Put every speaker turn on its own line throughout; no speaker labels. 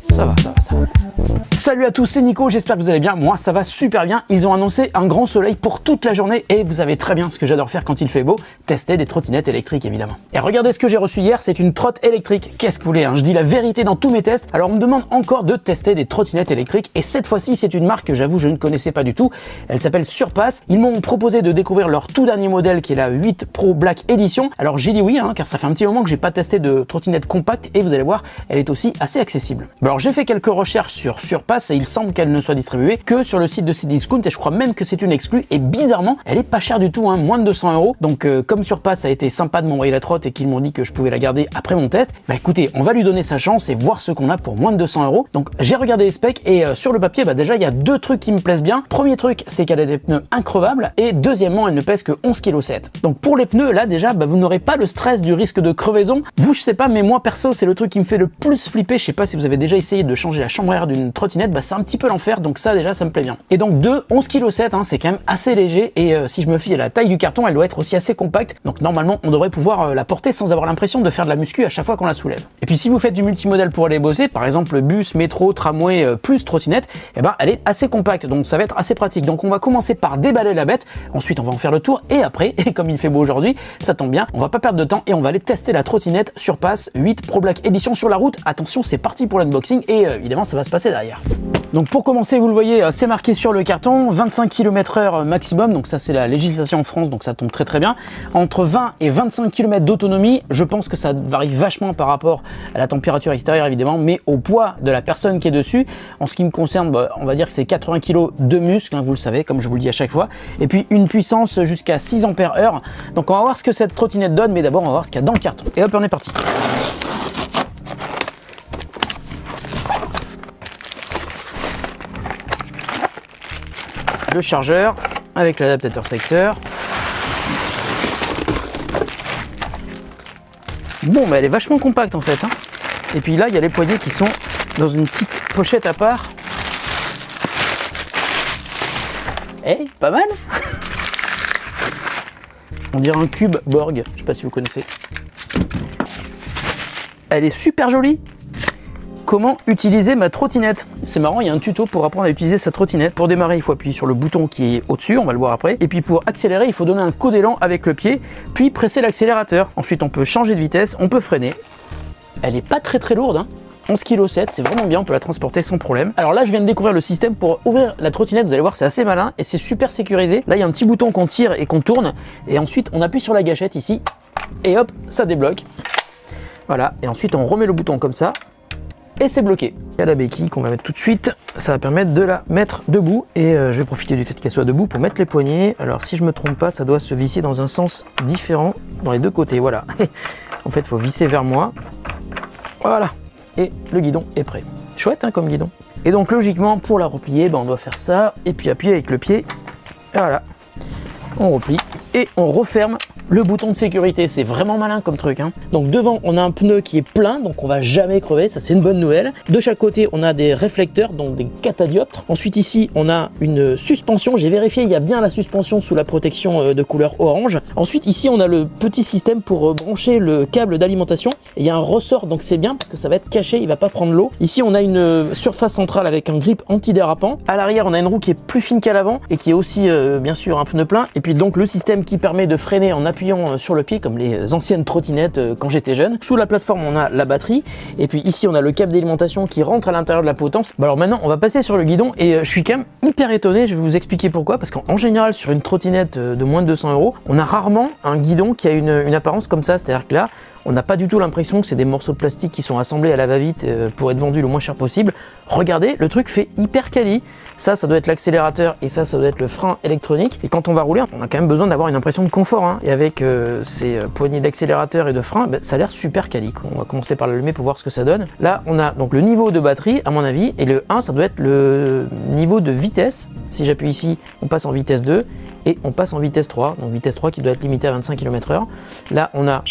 Ça va. Salut à tous, c'est Nico, j'espère que vous allez bien. Moi, ça va super bien. Ils ont annoncé un grand soleil pour toute la journée et vous savez très bien ce que j'adore faire quand il fait beau, tester des trottinettes électriques évidemment. Et regardez ce que j'ai reçu hier, c'est une trotte électrique. Qu'est-ce que vous voulez, hein, je dis la vérité dans tous mes tests. Alors on me demande encore de tester des trottinettes électriques et cette fois-ci, c'est une marque que j'avoue je ne connaissais pas du tout. Elle s'appelle Surpass. Ils m'ont proposé de découvrir leur tout dernier modèle qui est la 8 Pro Black Edition. Alors j'ai dit oui, hein, car ça fait un petit moment que j'ai pas testé de trottinette compacte et vous allez voir, elle est aussi assez accessible. Alors j'ai fait quelques recherches sur Surpass et il semble qu'elle ne soit distribuée que sur le site de Cdiscount et je crois même que c'est une exclue et bizarrement elle est pas chère du tout, hein, moins de 200 €. Donc comme Surpass a été sympa de m'envoyer la trotte et qu'ils m'ont dit que je pouvais la garder après mon test, bah écoutez, on va lui donner sa chance et voir ce qu'on a pour moins de 200 €. Donc j'ai regardé les specs et sur le papier, bah déjà il y a deux trucs qui me plaisent bien. Premier truc, c'est qu'elle a des pneus increvables et deuxièmement, elle ne pèse que 11,7 kg. Donc pour les pneus là déjà, bah, vous n'aurez pas le stress du risque de crevaison. Vous je sais pas, mais moi perso c'est le truc qui me fait le plus flipper. Je sais pas si vous avez déjà essayé de changer la chambre à air d'une trottinette, bah c'est un petit peu l'enfer, donc ça déjà ça me plaît bien. Et donc 11,7 kg, hein, c'est quand même assez léger et si je me fie à la taille du carton, elle doit être aussi assez compacte, donc normalement on devrait pouvoir la porter sans avoir l'impression de faire de la muscu à chaque fois qu'on la soulève. Et puis si vous faites du multimodal pour aller bosser, par exemple bus, métro, tramway plus trottinette, et ben elle est assez compacte, donc ça va être assez pratique. Donc on va commencer par déballer la bête, ensuite on va en faire le tour et après, et comme il fait beau aujourd'hui, ça tombe bien, on va pas perdre de temps et on va aller tester la trottinette Surpass 8 Pro Black Edition sur la route. Attention, c'est parti pour l'unboxing et évidemment ça va se passer derrière. Donc pour commencer, vous le voyez, c'est marqué sur le carton 25 km/h maximum, donc ça c'est la législation en France, donc ça tombe très bien. Entre 20 et 25 km d'autonomie, je pense que ça varie vachement par rapport à la température extérieure évidemment, mais au poids de la personne qui est dessus. En ce qui me concerne, bah, on va dire que c'est 80 kg de muscle, hein, vous le savez, comme je vous le dis à chaque fois, et puis une puissance jusqu'à 6 Ampères/heure. Donc on va voir ce que cette trottinette donne, mais d'abord on va voir ce qu'il y a dans le carton. Et hop, on est parti. Le chargeur avec l'adaptateur secteur. Bon, bah elle est vachement compacte en fait, hein. Et puis là, il y a les poignées qui sont dans une petite pochette à part. Eh, pas mal. On dirait un cube Borg, je sais pas si vous connaissez. Elle est super jolie. Comment utiliser ma trottinette? C'est marrant, il y a un tuto pour apprendre à utiliser sa trottinette. Pour démarrer, il faut appuyer sur le bouton qui est au-dessus, on va le voir après. Et puis pour accélérer, il faut donner un coup d'élan avec le pied, puis presser l'accélérateur. Ensuite, on peut changer de vitesse, on peut freiner. Elle est pas très lourde, hein. 11,7 kg, c'est vraiment bien, on peut la transporter sans problème. Alors là, je viens de découvrir le système pour ouvrir la trottinette, vous allez voir, c'est assez malin et c'est super sécurisé. Là, il y a un petit bouton qu'on tire et qu'on tourne, et ensuite, on appuie sur la gâchette ici, et hop, ça débloque. Voilà, et ensuite, on remet le bouton comme ça, et c'est bloqué. Il y a la béquille qu'on va mettre tout de suite, ça va permettre de la mettre debout, et je vais profiter du fait qu'elle soit debout pour mettre les poignées. Alors si je me trompe pas, ça doit se visser dans un sens différent dans les deux côtés, voilà. En fait, il faut visser vers moi, voilà. Et le guidon est prêt. Chouette hein, comme guidon. Et donc logiquement pour la replier, on doit faire ça et puis appuyer avec le pied. Et voilà, on replie et on referme le bouton de sécurité. C'est vraiment malin comme truc, hein. Donc devant on a un pneu qui est plein, donc on va jamais crever, ça c'est une bonne nouvelle. De chaque côté on a des réflecteurs, donc des catadioptres. Ensuite ici on a une suspension, j'ai vérifié, il y a bien la suspension sous la protection de couleur orange. Ensuite ici on a le petit système pour brancher le câble d'alimentation. Il y a un ressort, donc c'est bien parce que ça va être caché, il va pas prendre l'eau. Ici on a une surface centrale avec un grip antidérapant. À l'arrière on a une roue qui est plus fine qu'à l'avant et qui est aussi bien sûr un pneu plein. Et puis donc le système qui permet de freiner en appuyant sur le pied comme les anciennes trottinettes quand j'étais jeune. Sous la plateforme on a la batterie et puis ici on a le câble d'alimentation qui rentre à l'intérieur de la potence. Alors maintenant on va passer sur le guidon et je suis quand même hyper étonné, je vais vous expliquer pourquoi, parce qu'en général sur une trottinette de moins de 200 €, on a rarement un guidon qui a une apparence comme ça, c'est-à-dire que là on n'a pas du tout l'impression que c'est des morceaux de plastique qui sont assemblés à la va-vite pour être vendus le moins cher possible. Regardez, le truc fait hyper quali. Ça doit être l'accélérateur et ça doit être le frein électronique. Et quand on va rouler, on a quand même besoin d'avoir une impression de confort, hein. Et avec ces poignées d'accélérateur et de frein, ça a l'air super quali. On va commencer par l'allumer pour voir ce que ça donne. Là, on a donc le niveau de batterie, à mon avis, et le 1, ça doit être le niveau de vitesse. Si j'appuie ici, on passe en vitesse 2 et on passe en vitesse 3. Donc vitesse 3 qui doit être limitée à 25 km/h. Là, on a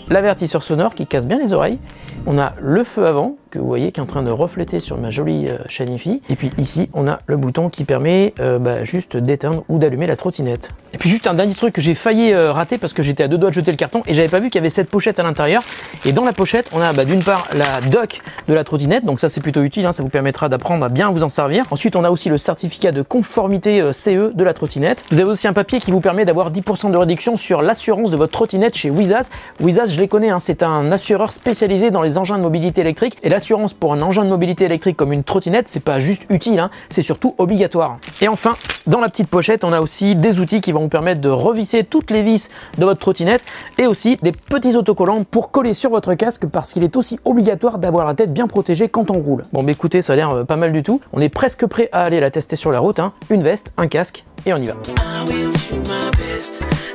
l'avertisseur sonore qui casse bien les oreilles. On a le feu avant que vous voyez qui est en train de refléter sur ma jolie Shanifi. Et puis ici, on a le bouton qui permet juste d'éteindre ou d'allumer la trottinette. Et puis juste un dernier truc que j'ai failli rater parce que j'étais à deux doigts de jeter le carton et j'avais pas vu qu'il y avait cette pochette à l'intérieur. Et dans la pochette, on a d'une part la dock de la trottinette, donc ça c'est plutôt utile, hein, ça vous permettra d'apprendre à bien vous en servir. Ensuite, on a aussi le certificat de conformité CE de la trottinette. Vous avez aussi un papier qui vous permet d'avoir 10% de réduction sur l'assurance de votre trottinette chez Wizaz. Wizaz, je les connais, hein, c'est un assureur spécialisé dans les engins de mobilité électrique. Et l'assurance pour un engin de mobilité électrique comme une trottinette, c'est pas juste utile, hein, c'est surtout obligatoire. Et enfin, dans la petite pochette, on a aussi des outils qui vont vous permettre de revisser toutes les vis de votre trottinette et aussi des petits autocollants pour coller sur votre casque parce qu'il est aussi obligatoire d'avoir la tête bien protégée quand on roule. Bon bah écoutez, ça a l'air pas mal du tout. On est presque prêt à aller la tester sur la route, hein. Une veste, un casque et on y va.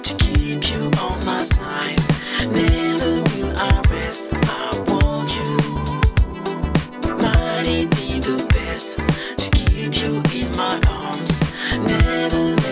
To keep you on my side, never will I rest. I want you, might it be the best to keep you in my arms, never let.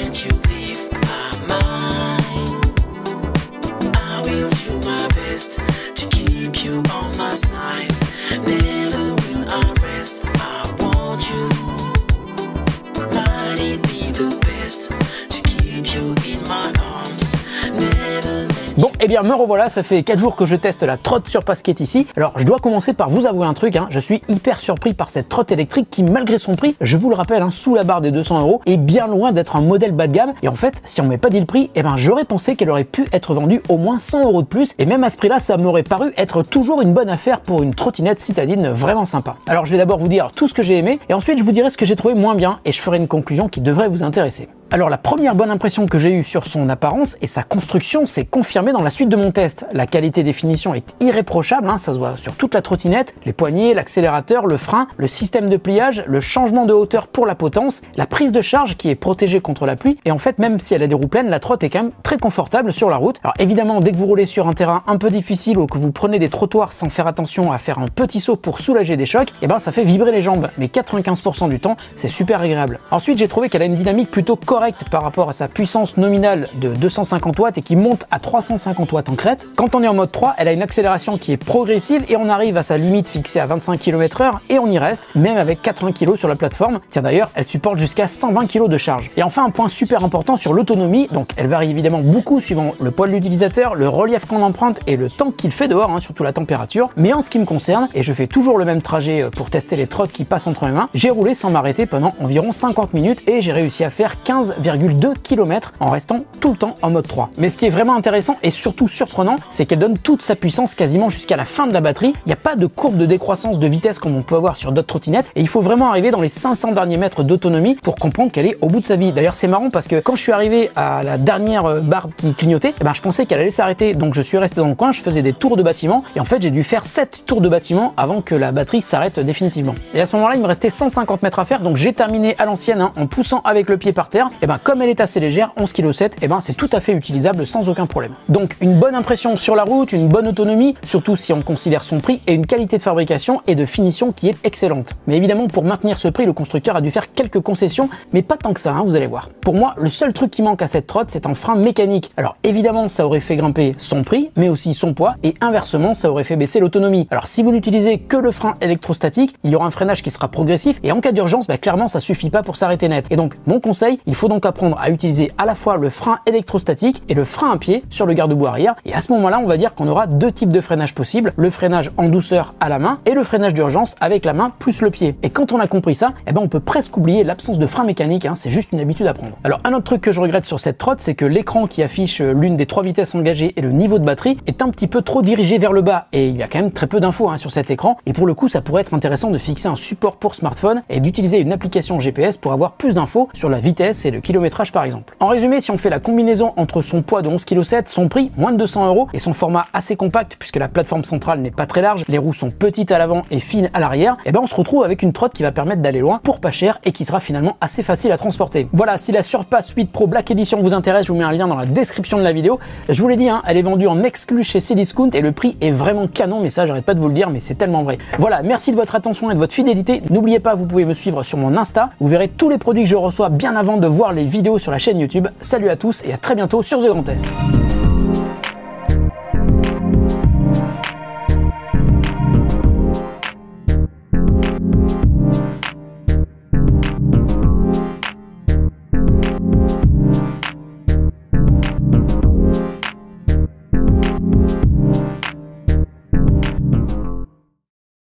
Bon, et bien me revoilà, ça fait 4 jours que je teste la trotte sur Pasquet ici. Alors je dois commencer par vous avouer un truc, hein. Je suis hyper surpris par cette trotte électrique qui, malgré son prix, je vous le rappelle, hein, sous la barre des 200 €, est bien loin d'être un modèle bas de gamme. Et en fait, si on m'avait pas dit le prix, eh ben j'aurais pensé qu'elle aurait pu être vendue au moins 100 € de plus. Et même à ce prix-là, ça m'aurait paru être toujours une bonne affaire pour une trottinette citadine vraiment sympa. Alors je vais d'abord vous dire tout ce que j'ai aimé, et ensuite je vous dirai ce que j'ai trouvé moins bien, et je ferai une conclusion qui devrait vous intéresser. Alors la première bonne impression que j'ai eue sur son apparence et sa construction s'est confirmée dans la suite de mon test. La qualité des finitions est irréprochable, hein, ça se voit sur toute la trottinette, les poignées, l'accélérateur, le frein, le système de pliage, le changement de hauteur pour la potence, la prise de charge qui est protégée contre la pluie, et en fait même si elle a des roues pleines, la trotte est quand même très confortable sur la route. Alors évidemment, dès que vous roulez sur un terrain un peu difficile ou que vous prenez des trottoirs sans faire attention à faire un petit saut pour soulager des chocs, et ben ça fait vibrer les jambes, mais 95% du temps c'est super agréable. Ensuite j'ai trouvé qu'elle a une dynamique plutôt correcte par rapport à sa puissance nominale de 250 watts et qui monte à 350 watts en crête. Quand on est en mode 3, elle a une accélération qui est progressive et on arrive à sa limite fixée à 25 km/h et on y reste, même avec 80 kg sur la plateforme. Tiens d'ailleurs, elle supporte jusqu'à 120 kg de charge. Et enfin un point super important sur l'autonomie, donc elle varie évidemment beaucoup suivant le poids de l'utilisateur, le relief qu'on emprunte et le temps qu'il fait dehors, hein, surtout la température. Mais en ce qui me concerne, et je fais toujours le même trajet pour tester les trottes qui passent entre mes mains, j'ai roulé sans m'arrêter pendant environ 50 minutes et j'ai réussi à faire 15,2 km en restant tout le temps en mode 3. Mais ce qui est vraiment intéressant et surtout surprenant, c'est qu'elle donne toute sa puissance quasiment jusqu'à la fin de la batterie. Il n'y a pas de courbe de décroissance de vitesse comme on peut avoir sur d'autres trottinettes et il faut vraiment arriver dans les 500 derniers mètres d'autonomie pour comprendre qu'elle est au bout de sa vie. D'ailleurs c'est marrant parce que quand je suis arrivé à la dernière barre qui clignotait, je pensais qu'elle allait s'arrêter, donc je suis resté dans le coin, je faisais des tours de bâtiment et en fait j'ai dû faire 7 tours de bâtiment avant que la batterie s'arrête définitivement. Et à ce moment-là il me restait 150 mètres à faire, donc j'ai terminé à l'ancienne, hein, en poussant avec le pied par terre. Et comme elle est assez légère, 11,7 kg, c'est tout à fait utilisable sans aucun problème. Donc une bonne impression sur la route, une bonne autonomie, surtout si on considère son prix, et une qualité de fabrication et de finition qui est excellente. Mais évidemment pour maintenir ce prix, le constructeur a dû faire quelques concessions, mais pas tant que ça, hein, vous allez voir. Pour moi, le seul truc qui manque à cette trotte, c'est un frein mécanique. Alors évidemment ça aurait fait grimper son prix, mais aussi son poids, et inversement ça aurait fait baisser l'autonomie. Alors si vous n'utilisez que le frein électrostatique, il y aura un freinage qui sera progressif, et en cas d'urgence, clairement ça suffit pas pour s'arrêter net. Et donc mon conseil, il faut donc apprendre à utiliser à la fois le frein électrostatique et le frein à pied sur le garde-boue arrière. Et à ce moment-là, on va dire qu'on aura deux types de freinage possibles, le freinage en douceur à la main et le freinage d'urgence avec la main plus le pied. Et quand on a compris ça, on peut presque oublier l'absence de frein mécanique, hein, c'est juste une habitude à prendre. Alors un autre truc que je regrette sur cette trotte, c'est que l'écran qui affiche l'une des 3 vitesses engagées et le niveau de batterie est un petit peu trop dirigé vers le bas et il y a quand même très peu d'infos, hein, sur cet écran. Et pour le coup, ça pourrait être intéressant de fixer un support pour smartphone et d'utiliser une application GPS pour avoir plus d'infos sur la vitesse et le kilométrage par exemple. En résumé, si on fait la combinaison entre son poids de 11,7 kg, son prix, moins de 200 € et son format assez compact puisque la plateforme centrale n'est pas très large, les roues sont petites à l'avant et fines à l'arrière, on se retrouve avec une trotte qui va permettre d'aller loin pour pas cher et qui sera finalement assez facile à transporter. Voilà, si la Surpass 8 Pro Black Edition vous intéresse, je vous mets un lien dans la description de la vidéo. Je vous l'ai dit, hein, elle est vendue en exclu chez Cdiscount et le prix est vraiment canon, mais ça j'arrête pas de vous le dire, mais c'est tellement vrai. Voilà, merci de votre attention et de votre fidélité. N'oubliez pas, vous pouvez me suivre sur mon Insta, vous verrez tous les produits que je reçois bien avant de voir les vidéos sur la chaîne YouTube. Salut à tous et à très bientôt sur The Grand Test.